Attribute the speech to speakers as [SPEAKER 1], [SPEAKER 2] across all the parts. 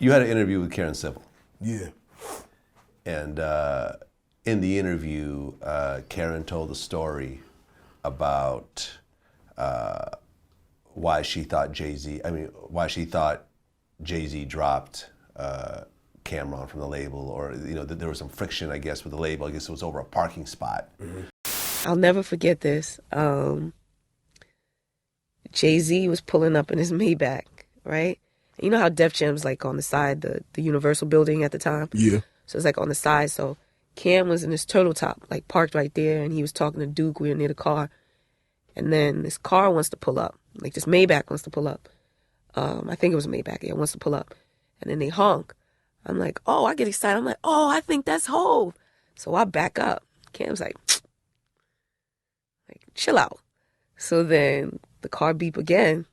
[SPEAKER 1] You had an interview with Karen Civil.
[SPEAKER 2] Yeah.
[SPEAKER 1] And in the interview, Karen told a story about why she thought Jay-Z dropped Cameron from the label, or that there was some friction, I guess, with the label. I guess it was over a parking spot.
[SPEAKER 3] Mm-hmm. I'll never forget this. Jay-Z was pulling up in his Maybach, right? You know how Def Jam's like on the side, the Universal building at the time?
[SPEAKER 2] Yeah.
[SPEAKER 3] So it's like on the side. So Cam was in his turtle top, like parked right there, and he was talking to Duke. We were near the car. And then this car wants to pull up. Like this Maybach wants to pull up. I think it was a Maybach. Yeah, it wants to pull up. And then they honk. I'm like, oh, I get excited. I'm like, oh, I think that's Hov. So I back up. Cam's like, chill out. So then the car beep again.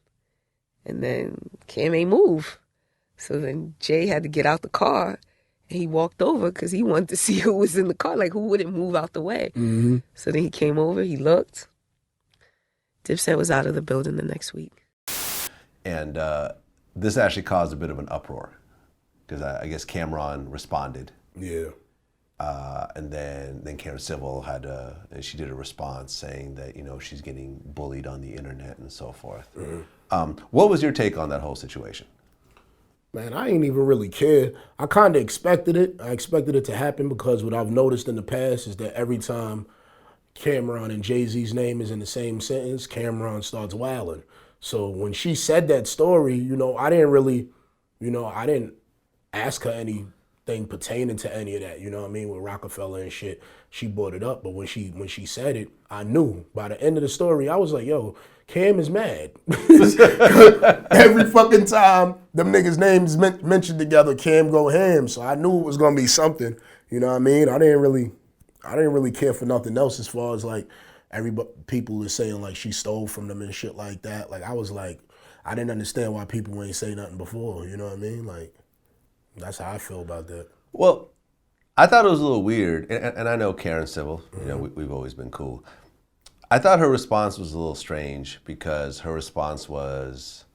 [SPEAKER 3] And then Cam ain't move. So then Jay had to get out the car. And he walked over because he wanted to see who was in the car. Like, who wouldn't move out the way?
[SPEAKER 2] Mm-hmm.
[SPEAKER 3] So then he came over. He looked. Dipset was out of the building the next week.
[SPEAKER 1] And this actually caused a bit of an uproar because I guess Cameron responded.
[SPEAKER 2] Yeah.
[SPEAKER 1] And then Karen Civil and she did a response saying that, she's getting bullied on the internet and so forth. Mm-hmm. What was your take on that whole situation?
[SPEAKER 2] Man, I ain't even really care. I kind of expected it. I expected it to happen because what I've noticed in the past is that every time Cameron and Jay-Z's name is in the same sentence, Cameron starts wilding. So when she said that story, I didn't really, I didn't ask her anything pertaining to any of that, with Rockefeller and shit. She brought it up, but when she said it, I knew. By the end of the story, I was like, yo, Cam is mad. Every fucking time them niggas' names mentioned together, Cam go ham. So I knew it was gonna be something. You know what I mean? I didn't really care for nothing else as far as like people are saying like she stole from them and shit like that. Like I was like, I didn't understand why people ain't say nothing before. You know what I mean? Like that's how I feel about that.
[SPEAKER 1] Well, I thought it was a little weird, and I know Karen Civil. We've always been cool. I thought her response was a little strange because her response was,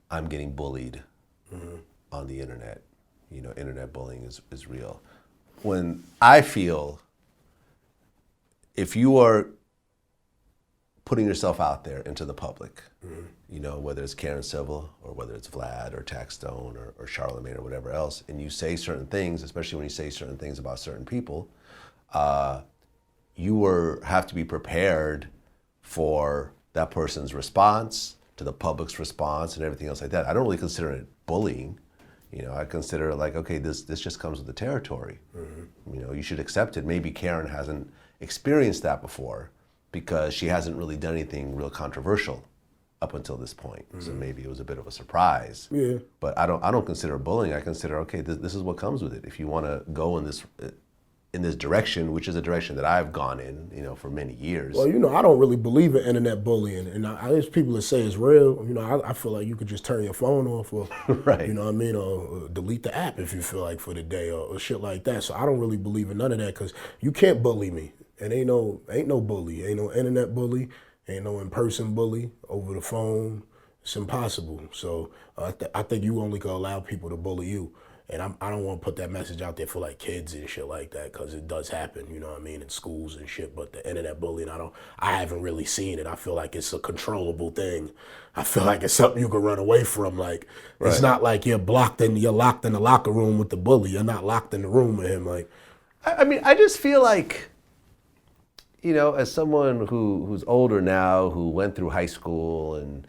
[SPEAKER 1] I'm getting bullied on the internet. Internet bullying is real. When I feel if you are putting yourself out there into the public, whether it's Karen Civil or whether it's Vlad or Taxstone or Charlemagne or whatever else, and you say certain things, especially when you say certain things about certain people, you have to be prepared for that person's response, to the public's response and everything else like that. I don't really consider it bullying. I consider it like, okay, this just comes with the territory. You should accept it. Maybe Karen hasn't experienced that before because she hasn't really done anything real controversial up until this point. So maybe it was a bit of a surprise.
[SPEAKER 2] Yeah.
[SPEAKER 1] But I don't consider bullying. I consider, okay, this is what comes with it. If you want to go in this direction, which is a direction that I've gone in, for many years.
[SPEAKER 2] Well, I don't really believe in internet bullying, and there's people that say it's real. I feel like you could just turn your phone off, or
[SPEAKER 1] right.
[SPEAKER 2] or delete the app if you feel like for the day, or shit like that. So I don't really believe in none of that because you can't bully me, and ain't no bully, ain't no internet bully, ain't no in-person bully over the phone. It's impossible. So I think you only can allow people to bully you. And I don't want to put that message out there for like kids and shit like that because it does happen, in schools and shit. But the internet bullying, I haven't really seen it. I feel like it's a controllable thing. I feel like it's something you can run away from. Like It's not like you're locked in the locker room with the bully. You're not locked in the room with him. Like,
[SPEAKER 1] I just feel like, as someone who's older now, who went through high school and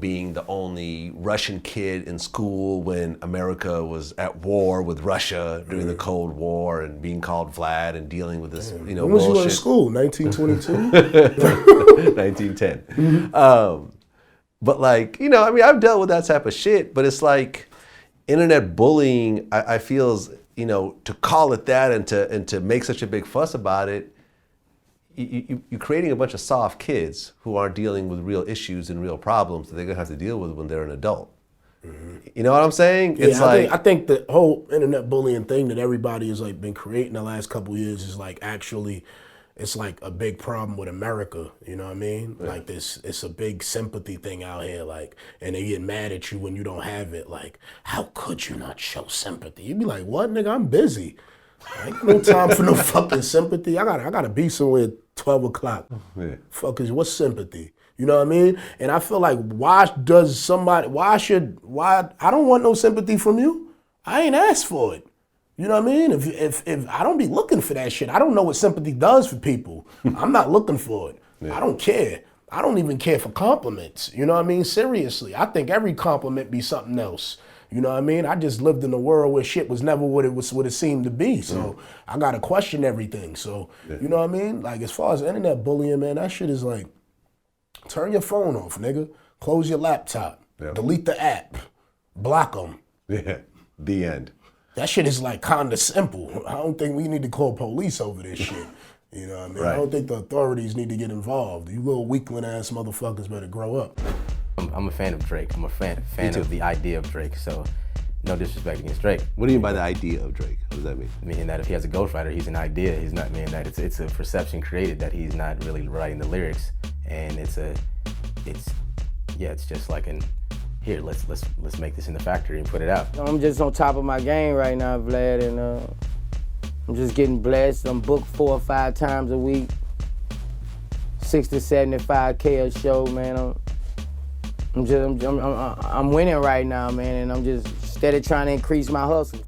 [SPEAKER 1] being the only Russian kid in school when America was at war with Russia during the Cold War and being called Vlad and dealing with this,
[SPEAKER 2] when
[SPEAKER 1] bullshit.
[SPEAKER 2] was you in school? 1922?
[SPEAKER 1] 1910. But like, I've dealt with that type of shit, but it's like internet bullying, I feel, to call it that and to make such a big fuss about it, you're creating a bunch of soft kids who aren't dealing with real issues and real problems that they're gonna have to deal with when they're an adult. You know what I'm saying?
[SPEAKER 2] Yeah, I think the whole internet bullying thing that everybody has like been creating the last couple of years is like actually it's like a big problem with America, you know what I mean? Yeah. Like it's a big sympathy thing out here, like, and they get mad at you when you don't have it. Like, how could you not show sympathy? You'd be like, what, nigga? I'm busy. I ain't got no time for no fucking sympathy. I gotta be somewhere at 12 o'clock. Yeah. Fuckers, what's sympathy? You know what I mean? And I feel like why I don't want no sympathy from you. I ain't asked for it. You know what I mean? If I don't be looking for that shit, I don't know what sympathy does for people. I'm not looking for it. Yeah. I don't care. I don't even care for compliments. You know what I mean? Seriously, I think every compliment be something else. You know what I mean? I just lived in a world where shit was never what it seemed to be. So I gotta question everything. So you know what I mean? Like as far as internet bullying, man, that shit is like, turn your phone off, nigga. Close your laptop. Yep. Delete the app. Block them.
[SPEAKER 1] Yeah. The end.
[SPEAKER 2] That shit is like kinda simple. I don't think we need to call police over this shit. You know what I mean? Right. I don't think the authorities need to get involved. You little weakling ass motherfuckers better grow up.
[SPEAKER 4] I'm a fan of Drake. I'm a fan of the idea of Drake, so no disrespect against Drake.
[SPEAKER 1] What do you mean by the idea of Drake? What does that mean?
[SPEAKER 4] Meaning that if he has a ghostwriter, he's an idea. He's not, meaning that it's a perception created that he's not really writing the lyrics, and it's just like here, let's make this in the factory and put it out.
[SPEAKER 5] I'm just on top of my game right now, Vlad, and I'm just getting blessed. I'm booked 4 or 5 times a week, 60, 75K a show, man. I'm winning right now, man, and I'm just steady trying to increase my hustle.